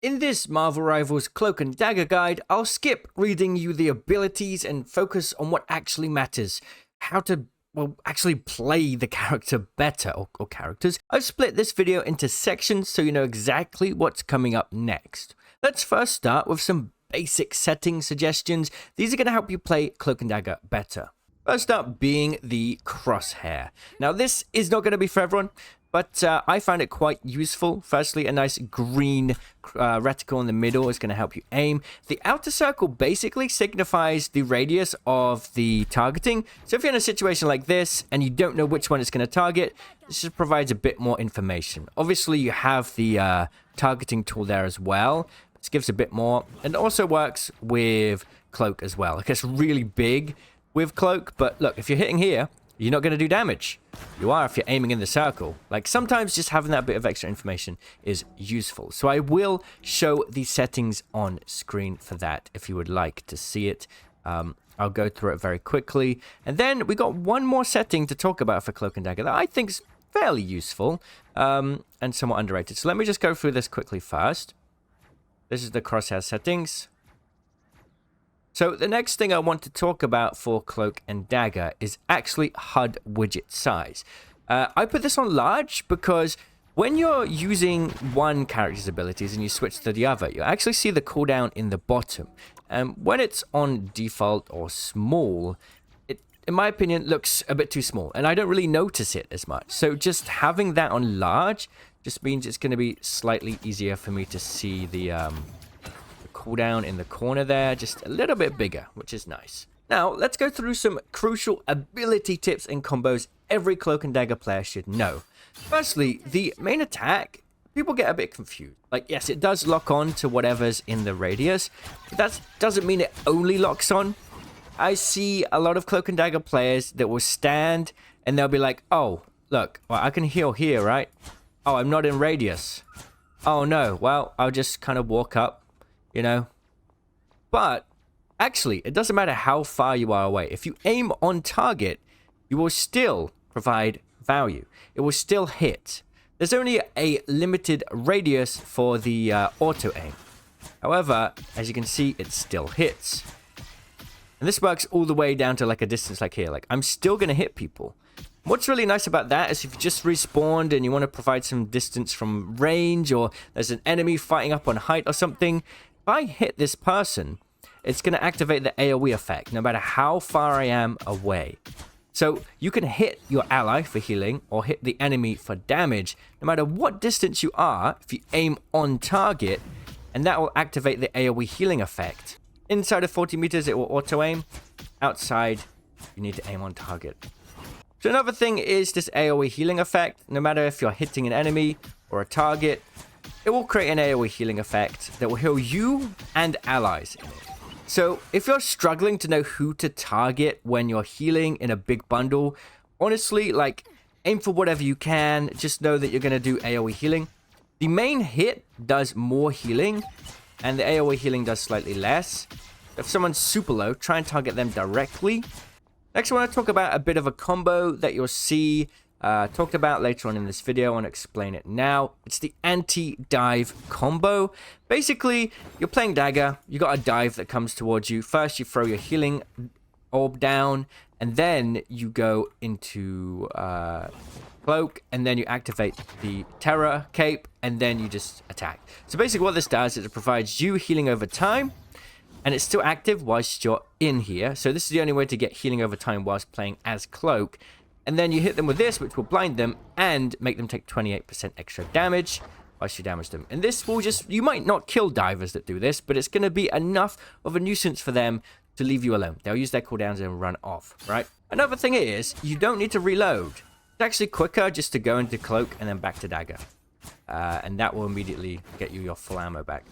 In this Marvel Rivals Cloak and Dagger guide, I'll skip reading you the abilities and focus on what actually matters. How to, actually play the character better, or characters. I've split this video into sections so you know exactly what's coming up next. Let's first start with some basic setting suggestions. These are going to help you play Cloak and Dagger better. First up being the Crosshair. Now this is not going to be for everyone, but I found it quite useful. Firstly, a nice green reticle in the middle is going to help you aim. The outer circle basically signifies the radius of the targeting. So if you're in a situation like this and you don't know which one it's going to target, this just provides a bit more information. Obviously, you have the targeting tool there as well. This gives a bit more, and also works with Cloak as well. It gets really big with Cloak, but look, if you're hitting here, you're not going to do damage. You are if you're aiming in the circle. Like, sometimes just having that bit of extra information is useful. So I will show the settings on screen for that if you would like to see it. I'll go through it very quickly. And then we got one more setting to talk about for Cloak and Dagger that I think is fairly useful and somewhat underrated. So let me just go through this quickly first. This is the Crosshair settings. So the next thing I want to talk about for Cloak and Dagger is actually HUD widget size. I put this on large because when you're using one character's abilities and you switch to the other, you actually see the cooldown in the bottom. And when it's on default or small, it, in my opinion, looks a bit too small. And I don't really notice it as much. So just having that on large just means it's going to be slightly easier for me to see the cooldown in the corner there, just a little bit bigger, which is nice. Now, let's go through some crucial ability tips and combos every Cloak and Dagger player should know. Firstly, the main attack, people get a bit confused. Like, yes, it does lock on to whatever's in the radius, but that doesn't mean it only locks on. I see a lot of Cloak and Dagger players that will stand and they'll be like, oh, look, well, I can heal here, right? Oh, I'm not in radius. Oh no, well, I'll just kind of walk up, you know. But actually, it doesn't matter how far you are away. If you aim on target, you will still provide value. It will still hit. There's only a limited radius for the auto aim. However, as you can see, it still hits. And this works all the way down to like a distance like here. Like, I'm still going to hit people. What's really nice about that is if you just respawned and you want to provide some distance from range, or there's an enemy fighting up on height or something, if I hit this person, it's going to activate the AoE effect no matter how far I am away. So you can hit your ally for healing or hit the enemy for damage no matter what distance you are if you aim on target, and that will activate the AoE healing effect. Inside of 40 meters, it will auto aim. Outside, you need to aim on target. So another thing is this AoE healing effect. No matter if you're hitting an enemy or a target, it will create an AoE healing effect that will heal you and allies in it. So if you're struggling to know who to target when you're healing in a big bundle, honestly, like, aim for whatever you can. Just know that you're going to do AoE healing. The main hit does more healing, and the AoE healing does slightly less. If someone's super low, try and target them directly. Next, I want to talk about a bit of a combo that you'll see talked about later on in this video. I want to explain it now. It's the anti-dive combo. Basically, you're playing Dagger. You got a dive that comes towards you. First, you throw your healing orb down, and then you go into Cloak, and then you activate the Terror Cape, and then you just attack. So basically what this does is it provides you healing over time, and it's still active whilst you're in here. So this is the only way to get healing over time whilst playing as Cloak. And then you hit them with this, which will blind them and make them take 28% extra damage whilst you damage them. And this will just, you might not kill divers that do this, but it's going to be enough of a nuisance for them to leave you alone. They'll use their cooldowns and run off, right? Another thing is, you don't need to reload. It's actually quicker just to go into Cloak and then back to Dagger. And that will immediately get you your full ammo back,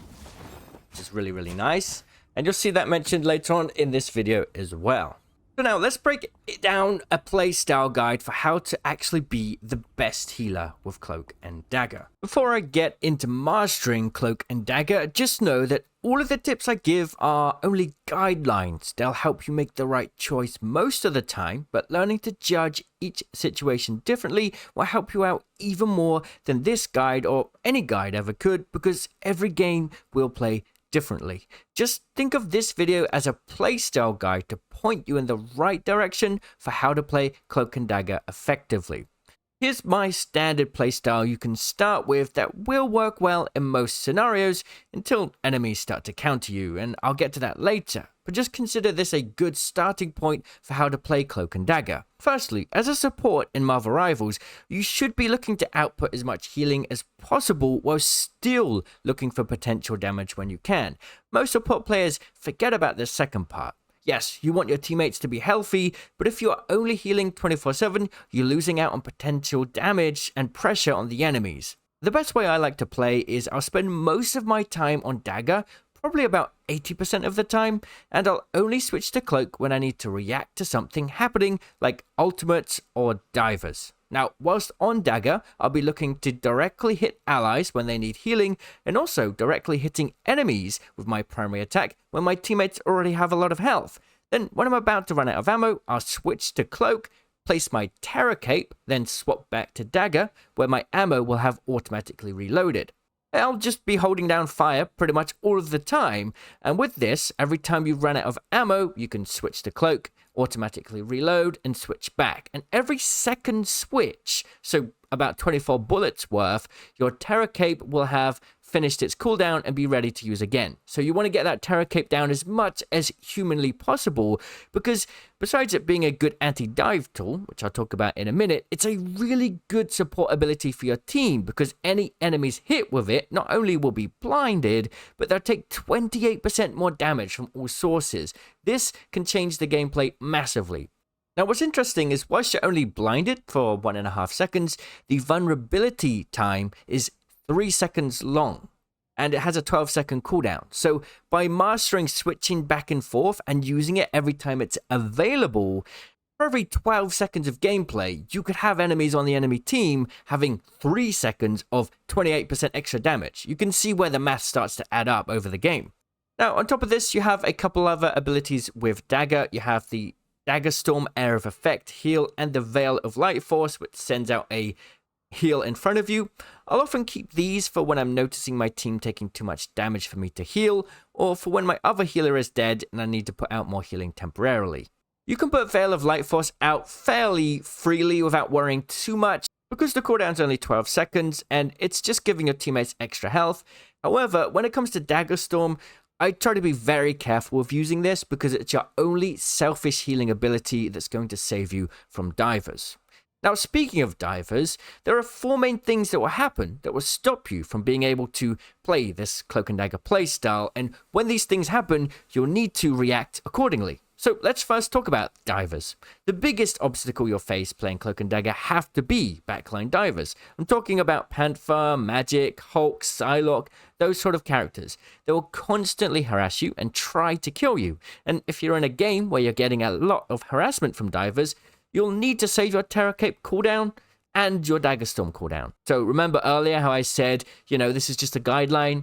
which is really, really nice. And you'll see that mentioned later on in this video as well. So But now let's break it down a playstyle guide for how to actually be the best healer with Cloak and Dagger. Before I get into mastering Cloak and Dagger, just know that all of the tips I give are only guidelines. They'll help you make the right choice most of the time, but learning to judge each situation differently will help you out even more than this guide or any guide ever could, because every game will play differently. Just think of this video as a playstyle guide to point you in the right direction for how to play Cloak and Dagger effectively. Here's my standard playstyle you can start with that will work well in most scenarios until enemies start to counter you, and I'll get to that later. But just consider this a good starting point for how to play Cloak and Dagger. Firstly, as a support in Marvel Rivals, you should be looking to output as much healing as possible while still looking for potential damage when you can. Most support players forget about this second part. Yes, you want your teammates to be healthy, but if you're only healing 24/7, you're losing out on potential damage and pressure on the enemies. The best way I like to play is I'll spend most of my time on Dagger, probably about 80% of the time, and I'll only switch to Cloak when I need to react to something happening like ultimates or divers. Now, whilst on Dagger, I'll be looking to directly hit allies when they need healing, and also directly hitting enemies with my primary attack when my teammates already have a lot of health. Then, when I'm about to run out of ammo, I'll switch to Cloak, place my Terror Cape, then swap back to Dagger, where my ammo will have automatically reloaded. I'll just be holding down fire pretty much all of the time, and with this, every time you run out of ammo, you can switch to Cloak, automatically reload, and switch back. And every second switch, so about 24 bullets worth, your Terror Cape will have finished its cooldown and be ready to use again. So you want to get that Terror Cape down as much as humanly possible, because besides it being a good anti-dive tool, which I'll talk about in a minute, it's a really good support ability for your team, because any enemies hit with it not only will be blinded, but they'll take 28% more damage from all sources. This can change the gameplay massively. Now, what's interesting is whilst you're only blinded for 1.5 seconds, the vulnerability time is 3 seconds long, and it has a 12-second cooldown. So by mastering switching back and forth and using it every time it's available, for every 12 seconds of gameplay, you could have enemies on the enemy team having 3 seconds of 28% extra damage. You can see where the math starts to add up over the game. Now, on top of this, you have a couple other abilities with Dagger. You have the Dagger Storm Air of Effect heal and the Veil of Light Force, which sends out a heal in front of you. I'll often keep these for when I'm noticing my team taking too much damage for me to heal, or for when my other healer is dead and I need to put out more healing temporarily. You can put Veil of Light Force out fairly freely without worrying too much, because the cooldown's only 12 seconds and it's just giving your teammates extra health. However, when it comes to Dagger Storm, I try to be very careful with using this, because it's your only selfish healing ability that's going to save you from divers. Now, speaking of divers, there are 4 main things that will happen that will stop you from being able to play this Cloak and Dagger playstyle, and when these things happen, you'll need to react accordingly. So let's first talk about divers. The biggest obstacle you'll face playing Cloak and Dagger have to be backline divers. I'm talking about Panther, Magic, Hulk, Psylocke, those sort of characters. They will constantly harass you and try to kill you. And if you're in a game where you're getting a lot of harassment from divers, you'll need to save your Terror Cape cooldown and your Dagger Storm cooldown. So remember earlier how I said, this is just a guideline?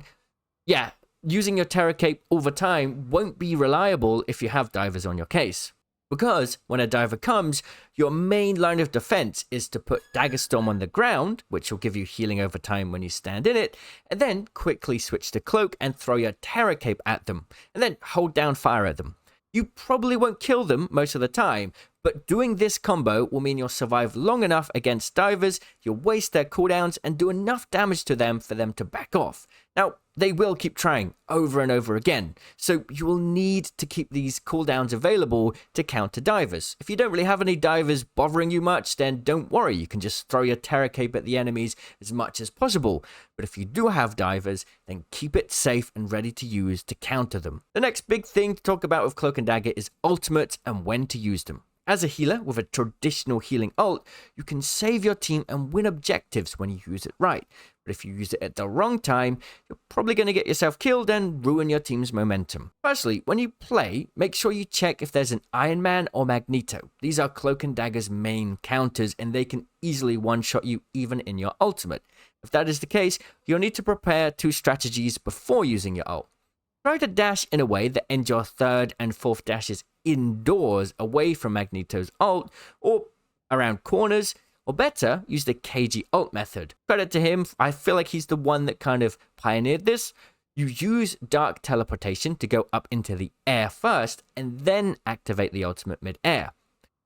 Yeah. Using your Terror Cape all the time won't be reliable if you have divers on your case. Because when a diver comes, your main line of defense is to put Dagger Storm on the ground, which will give you healing over time when you stand in it, and then quickly switch to Cloak and throw your Terror Cape at them, and then hold down fire at them. You probably won't kill them most of the time, but doing this combo will mean you'll survive long enough against divers, you'll waste their cooldowns, and do enough damage to them for them to back off. Now, they will keep trying over and over again, so you will need to keep these cooldowns available to counter divers. If you don't really have any divers bothering you much, then don't worry, you can just throw your Terror Cape at the enemies as much as possible. But if you do have divers, then keep it safe and ready to use to counter them. The next big thing to talk about with Cloak and Dagger is ultimates and when to use them. As a healer with a traditional healing ult, you can save your team and win objectives when you use it right. But if you use it at the wrong time, you're probably going to get yourself killed and ruin your team's momentum. Firstly, when you play, make sure you check if there's an Iron Man or Magneto. These are Cloak and Dagger's main counters, and they can easily one-shot you even in your ultimate. If that is the case, you'll need to prepare 2 strategies before using your ult. Try to dash in a way that ends your 3rd and 4th dashes indoors away from Magneto's ult or around corners, or better, use the KG ult method. Credit to him, I feel like he's the one that kind of pioneered this. You use dark teleportation to go up into the air first and then activate the ultimate mid-air.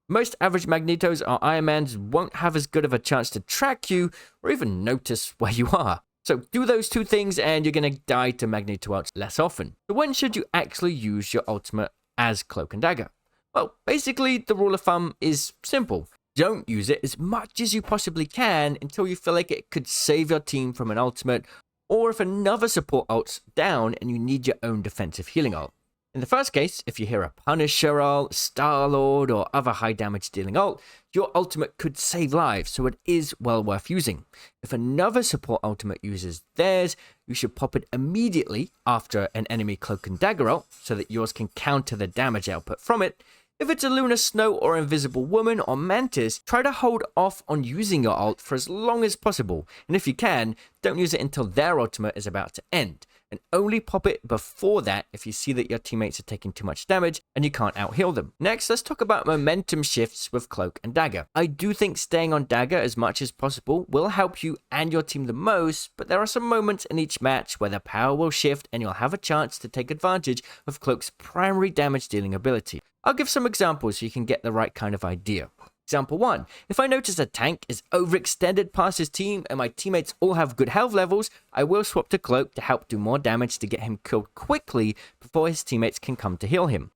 Most average Magnetos or Iron Mans won't have as good of a chance to track you or even notice where you are. So do those 2 things and you're going to die to Magneto ults less often. So when should you actually use your ultimate as Cloak and Dagger? Well, basically the rule of thumb is simple. Don't use it as much as you possibly can until you feel like it could save your team from an ultimate, or if another support ult's down and you need your own defensive healing ult. In the first case, if you hear a Punisher ult, Star-Lord, or other high damage dealing ult, your ultimate could save lives, so it is well worth using. If another support ultimate uses theirs, you should pop it immediately after an enemy Cloak and Dagger ult, so that yours can counter the damage output from it. If it's a Lunar Snow or Invisible Woman or Mantis, try to hold off on using your ult for as long as possible, and if you can, don't use it until their ultimate is about to end. And only pop it before that if you see that your teammates are taking too much damage and you can't out-heal them. Next, let's talk about momentum shifts with Cloak and Dagger. I do think staying on Dagger as much as possible will help you and your team the most, but there are some moments in each match where the power will shift and you'll have a chance to take advantage of Cloak's primary damage dealing ability. I'll give some examples so you can get the right kind of idea. Example 1. If I notice a tank is overextended past his team and my teammates all have good health levels, I will swap to Cloak to help do more damage to get him killed quickly before his teammates can come to heal him.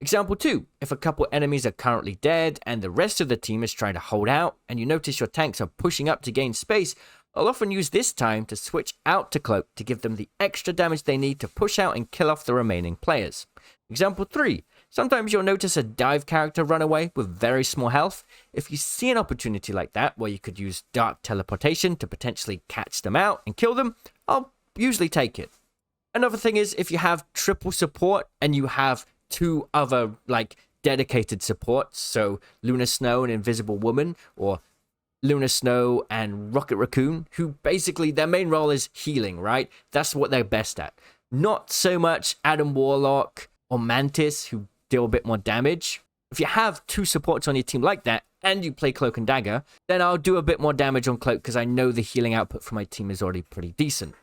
Example 2. If a couple enemies are currently dead and the rest of the team is trying to hold out and you notice your tanks are pushing up to gain space, I'll often use this time to switch out to Cloak to give them the extra damage they need to push out and kill off the remaining players. Example 3. Sometimes you'll notice a dive character run away with very small health. If you see an opportunity like that where you could use dark teleportation to potentially catch them out and kill them, I'll usually take it. Another thing is if you have triple support and you have 2 other dedicated supports, so Lunar Snow and Invisible Woman, or Lunar Snow and Rocket Raccoon, who basically their main role is healing, right? That's what they're best at. Not so much Adam Warlock or Mantis, who deal a bit more damage. If you have 2 supports on your team like that, and you play Cloak and Dagger, then I'll do a bit more damage on Cloak because I know the healing output for my team is already pretty decent.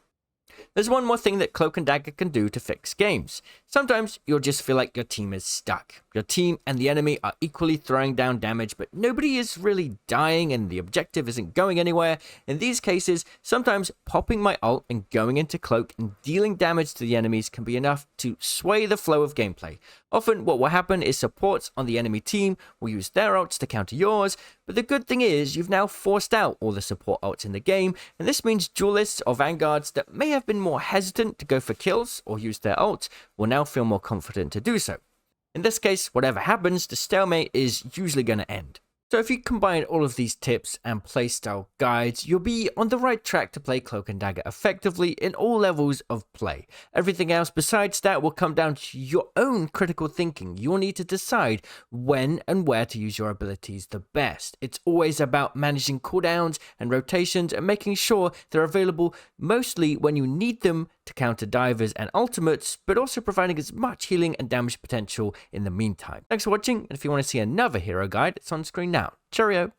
There's one more thing that Cloak and Dagger can do to fix games. Sometimes you'll just feel like your team is stuck. Your team and the enemy are equally throwing down damage, but nobody is really dying and the objective isn't going anywhere. In these cases, sometimes popping my ult and going into Cloak and dealing damage to the enemies can be enough to sway the flow of gameplay. Often what will happen is supports on the enemy team will use their ults to counter yours, but the good thing is you've now forced out all the support ults in the game, and this means duelists or vanguards that may have been more hesitant to go for kills or use their ults will now feel more confident to do so. In this case, whatever happens, the stalemate is usually going to end. So if you combine all of these tips and playstyle guides, you'll be on the right track to play Cloak and Dagger effectively in all levels of play. Everything else besides that will come down to your own critical thinking. You'll need to decide when and where to use your abilities the best. It's always about managing cooldowns and rotations and making sure they're available mostly when you need them to counter divers and ultimates, but also providing as much healing and damage potential in the meantime. Thanks for watching, and if you want to see another hero guide, it's on screen now. Cheerio!